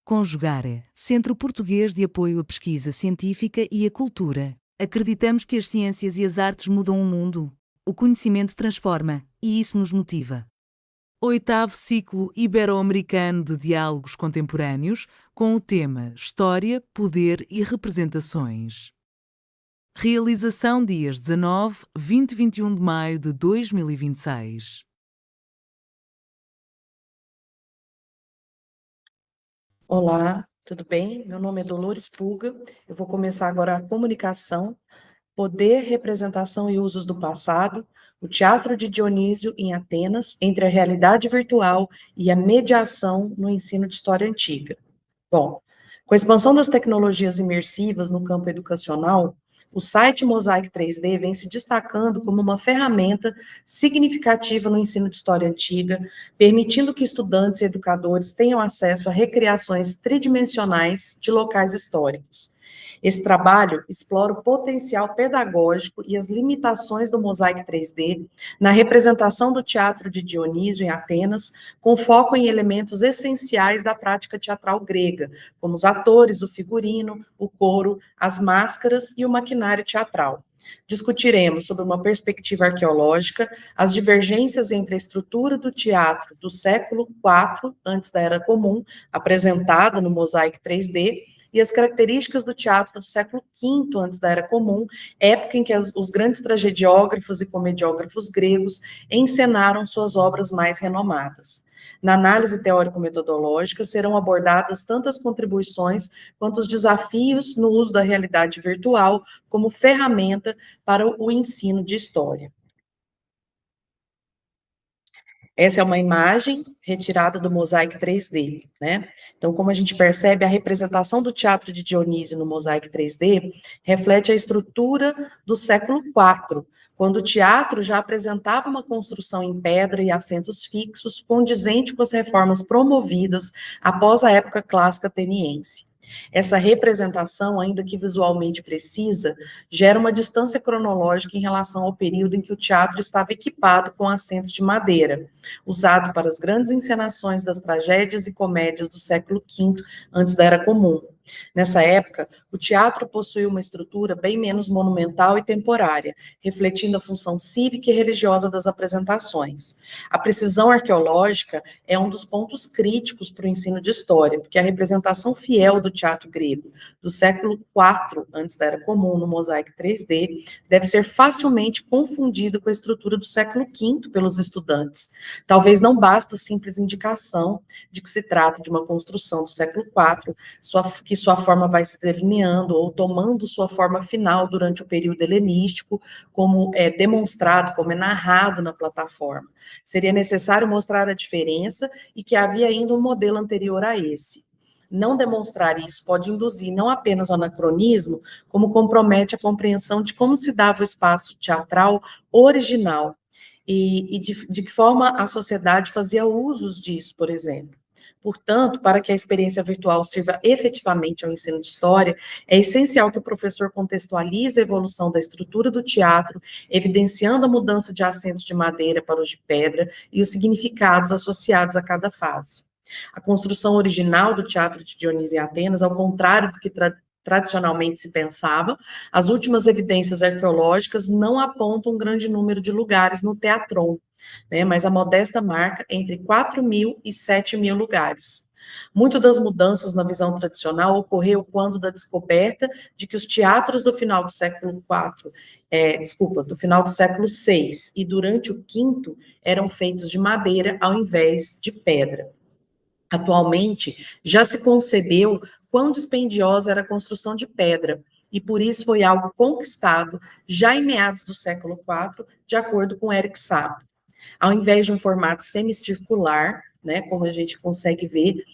Conjugare, Centro Português de Apoio à Pesquisa Científica e à Cultura. Acreditamos que as ciências e as artes mudam o mundo. O conhecimento transforma, e isso nos motiva. Oitavo ciclo ibero-americano de diálogos contemporâneos, com o tema História, Poder e Representações. Realização dias 19, 20 e 21 de maio de 2026. Olá, tudo bem? Meu nome é Dolores Puga. Eu vou começar agora a comunicação, poder, representação e usos do passado, o Teatro de Dionísio em Atenas, entre a realidade virtual e a mediação no ensino de história antiga. Bom, com a expansão das tecnologias imersivas no campo educacional, o site Mosaic 3D vem se destacando como uma ferramenta significativa no ensino de história antiga, permitindo que estudantes e educadores tenham acesso a recriações tridimensionais de locais históricos. Esse trabalho explora o potencial pedagógico e as limitações do Mosaic 3D na representação do teatro de Dionísio em Atenas, com foco em elementos essenciais da prática teatral grega, como os atores, o figurino, o coro, as máscaras e o maquinário teatral. Discutiremos sobre uma perspectiva arqueológica, as divergências entre a estrutura do teatro do século IV, antes da Era Comum, apresentada no Mosaic 3D, e as características do teatro do século V, antes da Era Comum, época em que os grandes tragediógrafos e comediógrafos gregos encenaram suas obras mais renomadas. Na análise teórico-metodológica, serão abordadas tanto as contribuições quanto os desafios no uso da realidade virtual como ferramenta para o ensino de história. Essa é uma imagem retirada do Mosaic 3D, né? Então, como a gente percebe, a representação do teatro de Dionísio no Mosaic 3D reflete a estrutura do século IV, quando o teatro já apresentava uma construção em pedra e assentos fixos, condizente com as reformas promovidas após a época clássica ateniense. Essa representação, ainda que visualmente precisa, gera uma distância cronológica em relação ao período em que o teatro estava equipado com assentos de madeira, usado para as grandes encenações das tragédias e comédias do século V, antes da Era Comum. Nessa época, o teatro possuía uma estrutura bem menos monumental e temporária, refletindo a função cívica e religiosa das apresentações. A precisão arqueológica é um dos pontos críticos para o ensino de história, porque a representação fiel do teatro grego do século IV, antes da Era Comum, no Mosaic 3D, deve ser facilmente confundida com a estrutura do século V pelos estudantes. Talvez não basta a simples indicação de que se trata de uma construção do século IV, que sua forma vai se delineando ou tomando sua forma final durante o período helenístico, como é demonstrado, como é narrado na plataforma. Seria necessário mostrar a diferença e que havia ainda um modelo anterior a esse. Não demonstrar isso pode induzir não apenas o anacronismo, como compromete a compreensão de como se dava o espaço teatral original e de que forma a sociedade fazia usos disso, por exemplo. Portanto, para que a experiência virtual sirva efetivamente ao ensino de história, é essencial que o professor contextualize a evolução da estrutura do teatro, evidenciando a mudança de assentos de madeira para os de pedra e os significados associados a cada fase. A construção original do teatro de Dionísio em Atenas, ao contrário do que tradicionalmente se pensava, as últimas evidências arqueológicas não apontam um grande número de lugares no teatron, né, mas a modesta marca entre 4.000 e 7.000 lugares. Muito das mudanças na visão tradicional ocorreu quando da descoberta de que os teatros do final do século do final do século VI e durante o V eram feitos de madeira ao invés de pedra. Atualmente, já se concebeu quão dispendiosa era a construção de pedra, e por isso foi algo conquistado já em meados do século IV, de acordo com Eric Sapp. Ao invés de um formato semicircular, né, como a gente consegue ver,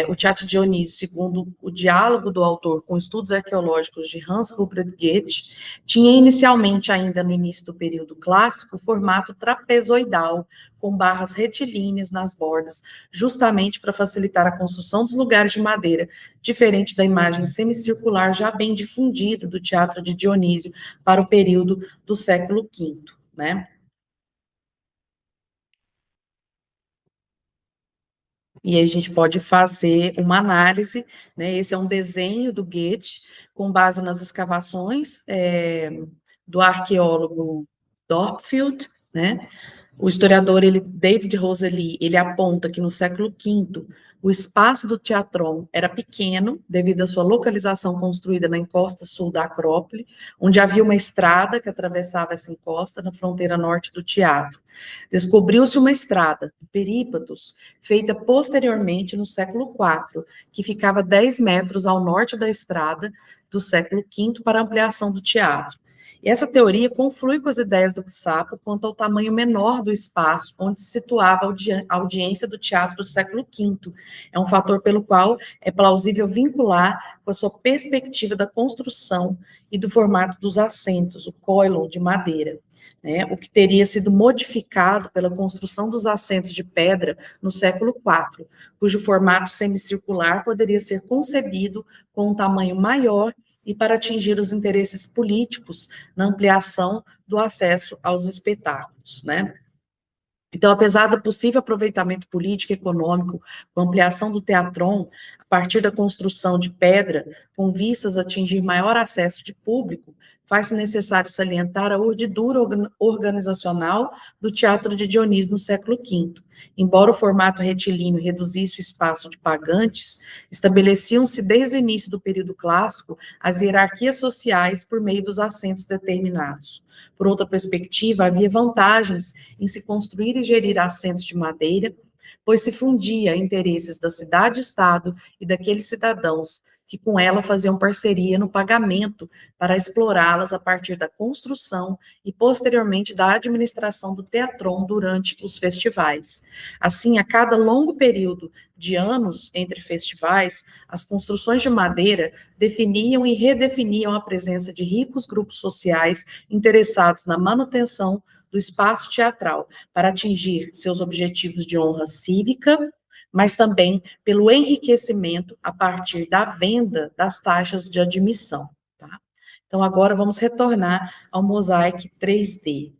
o Teatro de Dionísio, segundo o diálogo do autor com estudos arqueológicos de Hans Ruprecht Goethe, tinha inicialmente, ainda no início do período clássico, o formato trapezoidal, com barras retilíneas nas bordas, justamente para facilitar a construção dos lugares de madeira, diferente da imagem semicircular já bem difundida do Teatro de Dionísio para o período do século V, né? E aí a gente pode fazer uma análise, né? Esse é um desenho do Goethe, com base nas escavações do arqueólogo Dorpfield, né? O historiador David Rosalie, ele aponta que no século V, o espaço do Teatron era pequeno, devido à sua localização construída na encosta sul da Acrópole, onde havia uma estrada que atravessava essa encosta na fronteira norte do teatro. Descobriu-se uma estrada, Perípatos, feita posteriormente no século IV, que ficava 10 metros ao norte da estrada do século V para ampliação do teatro. E essa teoria conflui com as ideias do Sapo quanto ao tamanho menor do espaço onde se situava a audiência do teatro do século V. É um fator pelo qual é plausível vincular com a sua perspectiva da construção e do formato dos assentos, o coilon de madeira, né, o que teria sido modificado pela construção dos assentos de pedra no século IV, cujo formato semicircular poderia ser concebido com um tamanho maior e para atingir os interesses políticos na ampliação do acesso aos espetáculos, né? Então, apesar do possível aproveitamento político e econômico com a ampliação do teatron, a partir da construção de pedra, com vistas a atingir maior acesso de público, faz-se necessário salientar a urdidura organizacional do Teatro de Dionísio no século V. Embora o formato retilíneo reduzisse o espaço de pagantes, estabeleciam-se desde o início do período clássico as hierarquias sociais por meio dos assentos determinados. Por outra perspectiva, havia vantagens em se construir e gerir assentos de madeira, pois se fundia interesses da cidade-estado e daqueles cidadãos que com ela faziam parceria no pagamento para explorá-las a partir da construção e posteriormente da administração do teatron durante os festivais. Assim, a cada longo período de anos entre festivais, as construções de madeira definiam e redefiniam a presença de ricos grupos sociais interessados na manutenção do espaço teatral para atingir seus objetivos de honra cívica, mas também pelo enriquecimento a partir da venda das taxas de admissão. Tá? Então, agora vamos retornar ao Mosaic 3D.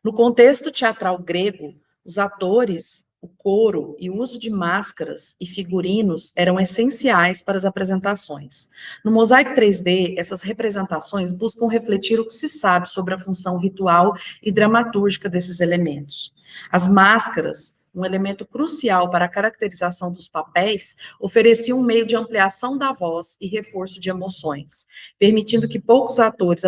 No contexto teatral grego, os atores, o coro e o uso de máscaras e figurinos eram essenciais para as apresentações. No Mosaic 3D, essas representações buscam refletir o que se sabe sobre a função ritual e dramatúrgica desses elementos. As máscaras, um elemento crucial para a caracterização dos papéis, ofereciam um meio de ampliação da voz e reforço de emoções, permitindo que poucos atores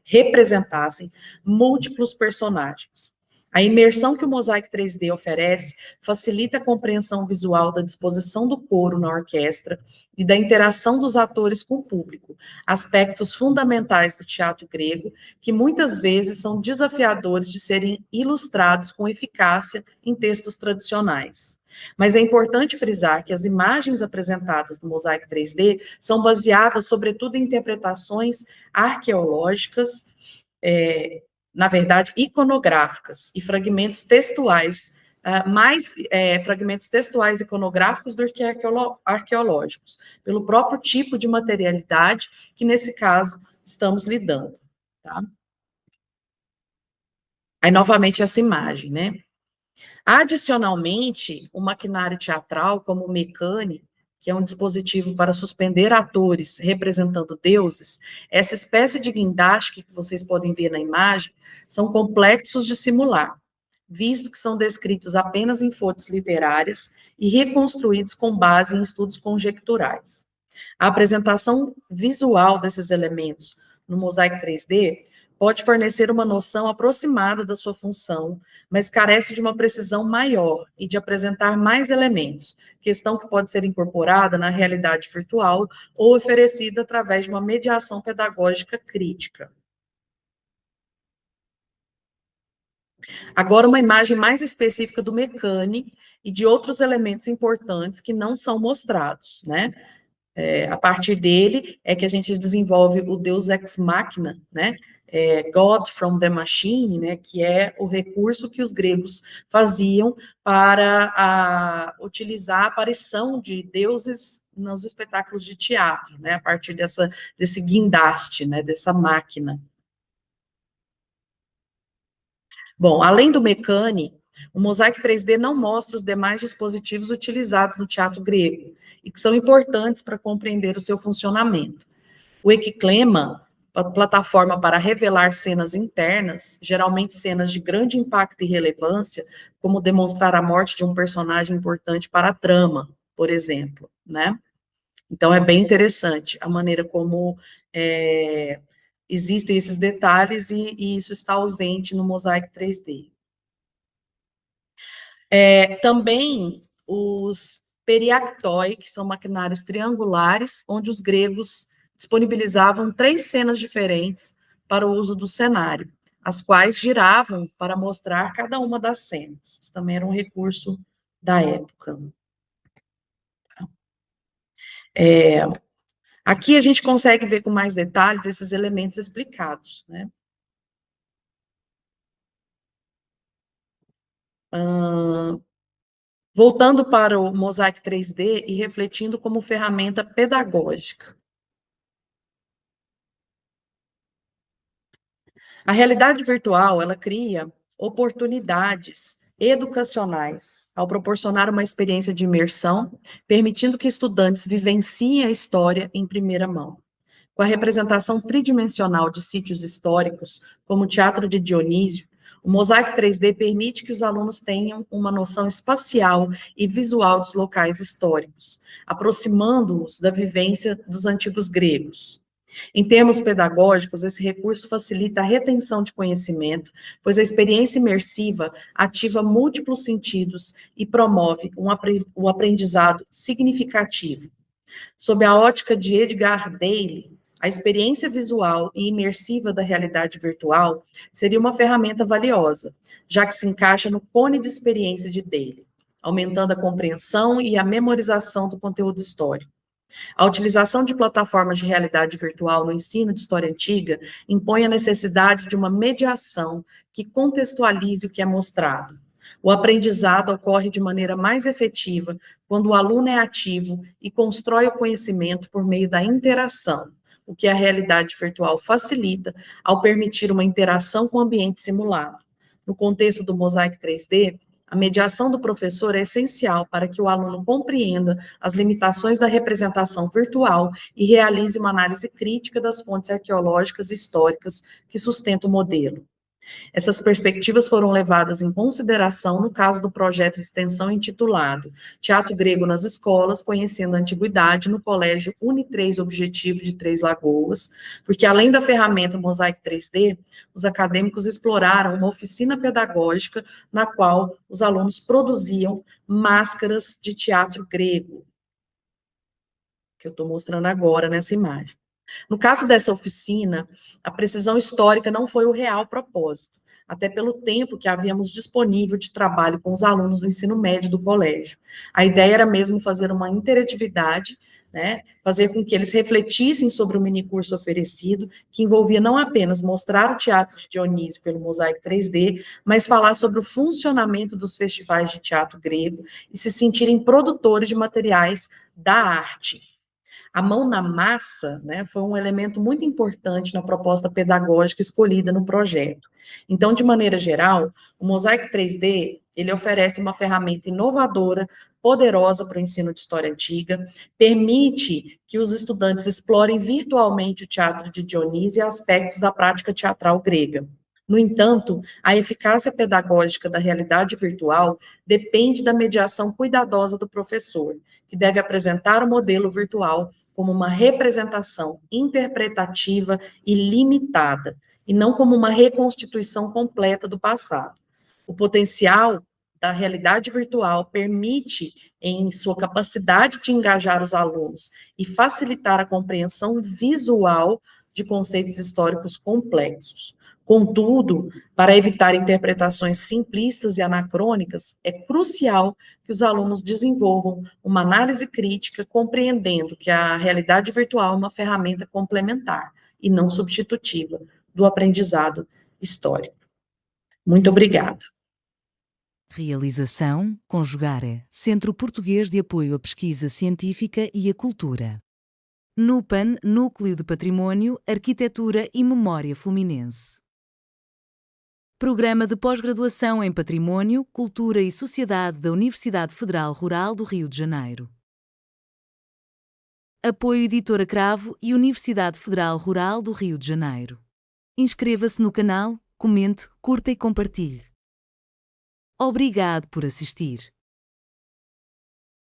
representassem múltiplos personagens. A imersão que o Mosaic 3D oferece facilita a compreensão visual da disposição do coro na orquestra e da interação dos atores com o público, aspectos fundamentais do teatro grego, que muitas vezes são desafiadores de serem ilustrados com eficácia em textos tradicionais. Mas é importante frisar que as imagens apresentadas no Mosaic 3D são baseadas, sobretudo, em interpretações arqueológicas, na verdade, iconográficas e fragmentos textuais, mais fragmentos textuais iconográficos do que arqueológicos, pelo próprio tipo de materialidade que, nesse caso, estamos lidando. Tá? Aí, novamente, essa imagem, né? Adicionalmente, o maquinário teatral, como o mecânico, que é um dispositivo para suspender atores representando deuses, essa espécie de guindaste que vocês podem ver na imagem, são complexos de simular, visto que são descritos apenas em fontes literárias e reconstruídos com base em estudos conjecturais. A apresentação visual desses elementos no Mosaic 3D pode fornecer uma noção aproximada da sua função, mas carece de uma precisão maior e de apresentar mais elementos, questão que pode ser incorporada na realidade virtual ou oferecida através de uma mediação pedagógica crítica. Agora, uma imagem mais específica do mecânico e de outros elementos importantes que não são mostrados, né? A partir dele é que a gente desenvolve o Deus Ex Machina, né? God from the Machine, né? Que é o recurso que os gregos faziam para utilizar a aparição de deuses nos espetáculos de teatro, né? A partir desse guindaste, né? Dessa máquina. Bom, além do mecânico, O mosaico 3D não mostra os demais dispositivos utilizados no teatro grego e que são importantes para compreender o seu funcionamento. O equiclema, a plataforma para revelar cenas internas, geralmente cenas de grande impacto e relevância, como demonstrar a morte de um personagem importante para a trama, por exemplo, né? Então, é bem interessante a maneira como existem esses detalhes e isso está ausente no mosaico 3D. Também os periactoi, que são maquinários triangulares, onde os gregos disponibilizavam 3 cenas diferentes para o uso do cenário, as quais giravam para mostrar cada uma das cenas. Isso também era um recurso da época. Aqui a gente consegue ver com mais detalhes esses elementos explicados, né? Voltando para o mosaico 3D e refletindo como ferramenta pedagógica. A realidade virtual, ela cria oportunidades educacionais ao proporcionar uma experiência de imersão, permitindo que estudantes vivenciem a história em primeira mão. Com a representação tridimensional de sítios históricos, como o Teatro de Dionísio, o mosaico 3D permite que os alunos tenham uma noção espacial e visual dos locais históricos, aproximando-os da vivência dos antigos gregos. Em termos pedagógicos, esse recurso facilita a retenção de conhecimento, pois a experiência imersiva ativa múltiplos sentidos e promove o aprendizado significativo. Sob a ótica de Edgar Dale, a experiência visual e imersiva da realidade virtual seria uma ferramenta valiosa, já que se encaixa no cone de experiência de Dale, aumentando a compreensão e a memorização do conteúdo histórico. A utilização de plataformas de realidade virtual no ensino de história antiga impõe a necessidade de uma mediação que contextualize o que é mostrado. O aprendizado ocorre de maneira mais efetiva quando o aluno é ativo e constrói o conhecimento por meio da interação, o que a realidade virtual facilita ao permitir uma interação com o ambiente simulado. No contexto do mosaico 3D, a mediação do professor é essencial para que o aluno compreenda as limitações da representação virtual e realize uma análise crítica das fontes arqueológicas e históricas que sustentam o modelo. Essas perspectivas foram levadas em consideração no caso do projeto de extensão intitulado Teatro Grego nas Escolas, Conhecendo a Antiguidade, no Colégio Uni3 Objetivo de Três Lagoas, porque além da ferramenta Mosaic 3D, os acadêmicos exploraram uma oficina pedagógica na qual os alunos produziam máscaras de teatro grego, que eu estou mostrando agora nessa imagem. No caso dessa oficina, a precisão histórica não foi o real propósito, até pelo tempo que havíamos disponível de trabalho com os alunos do ensino médio do colégio. A ideia era mesmo fazer uma interatividade, né, fazer com que eles refletissem sobre o minicurso oferecido, que envolvia não apenas mostrar o teatro de Dionísio pelo mosaico 3D, mas falar sobre o funcionamento dos festivais de teatro grego e se sentirem produtores de materiais da arte. A mão na massa, né, foi um elemento muito importante na proposta pedagógica escolhida no projeto. Então, de maneira geral, o Mosaic 3D, ele oferece uma ferramenta inovadora, poderosa para o ensino de história antiga, permite que os estudantes explorem virtualmente o teatro de Dionísio e aspectos da prática teatral grega. No entanto, a eficácia pedagógica da realidade virtual depende da mediação cuidadosa do professor, que deve apresentar o modelo virtual como uma representação interpretativa e limitada, e não como uma reconstituição completa do passado. O potencial da realidade virtual permite, em sua capacidade de engajar os alunos e facilitar a compreensão visual de conceitos históricos complexos. Contudo, para evitar interpretações simplistas e anacrônicas, é crucial que os alunos desenvolvam uma análise crítica, compreendendo que a realidade virtual é uma ferramenta complementar e não substitutiva do aprendizado histórico. Muito obrigada. Realização, Conjugare, Centro Português de Apoio à Pesquisa Científica e à Cultura. NUPAN, Núcleo de Património, Arquitetura e Memória Fluminense. Programa de Pós-Graduação em Patrimônio, Cultura e Sociedade da Universidade Federal Rural do Rio de Janeiro. Apoio Editora Cravo e Universidade Federal Rural do Rio de Janeiro. Inscreva-se no canal, comente, curta e compartilhe. Obrigado por assistir.